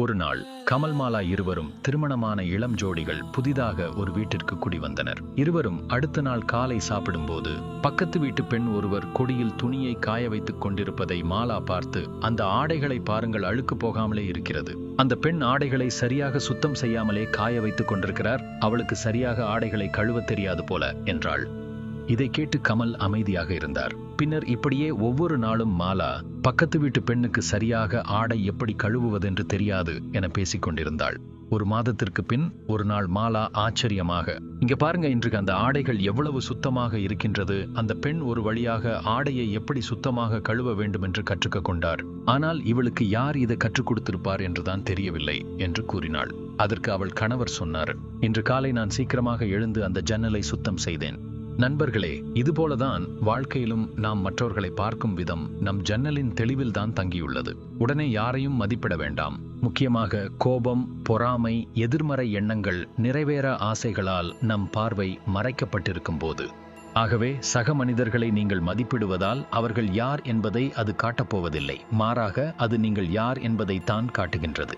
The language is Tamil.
ஒரு நாள் கமல்மாலா இருவரும் திருமணமான இளம் ஜோடிகள் புதிதாக ஒரு வீட்டிற்கு குடி வந்தனர். இருவரும் அடுத்த நாள் காலை சாப்பிடும்போது பக்கத்து வீட்டு பெண் ஒருவர் கொடியில் துணியை காய வைத்துக் கொண்டிருப்பதை மாலா பார்த்து, அந்த ஆடைகளை பாருங்கள், அழுக்கு போகாமலே இருக்கிறது. அந்த பெண் ஆடைகளை சரியாக சுத்தம் செய்யாமலே காய வைத்துக் கொண்டிருக்கிறார். அவளுக்கு சரியாக ஆடைகளை கழுவ தெரியாது போல என்றாள். இதை கேட்டு கமல் அமைதியாக இருந்தார். பின்னர் இப்படியே ஒவ்வொரு நாளும் மாலா பக்கத்து வீட்டு பெண்ணுக்கு சரியாக ஆடை எப்படி கழுவுவதென்று தெரியாது என பேசிக் கொண்டிருந்தாள். ஒரு மாதத்திற்கு பின் ஒரு நாள் மாலா ஆச்சரியமாக, இங்க பாருங்க, இன்றைக்கு அந்த ஆடைகள் எவ்வளவு சுத்தமாக இருக்கின்றது. அந்த பெண் ஒரு வழியாக ஆடையை எப்படி சுத்தமாக கழுவ வேண்டும் என்று கற்றுக்க கொண்டார். ஆனால் இவளுக்கு யார் இதை கற்றுக் கொடுத்திருப்பார் என்றுதான் தெரியவில்லை என்று கூறினாள். அதற்கு அவள் கணவர் சொன்னார், இன்று காலை நான் சீக்கிரமாக எழுந்து அந்த ஜன்னலை சுத்தம் செய்தேன். நண்பர்களே, இதுபோலதான் வாழ்க்கையிலும் நாம் மற்றவர்களை பார்க்கும் விதம் நம் ஜன்னலின் தெளிவில் தான் தங்கியுள்ளது. உடனே யாரையும் மதிப்பிட வேண்டாம். முக்கியமாக கோபம், பொறாமை, எதிர்மறை எண்ணங்கள், நிறைவேற ஆசைகளால் நம் பார்வை மறைக்கப்பட்டிருக்கும் போது. ஆகவே சக மனிதர்களை நீங்கள் மதிப்பிடுவதால் அவர்கள் யார் என்பதை அது காட்டப்போவதில்லை. மாறாக அது நீங்கள் யார் என்பதை தான் காட்டுகின்றது.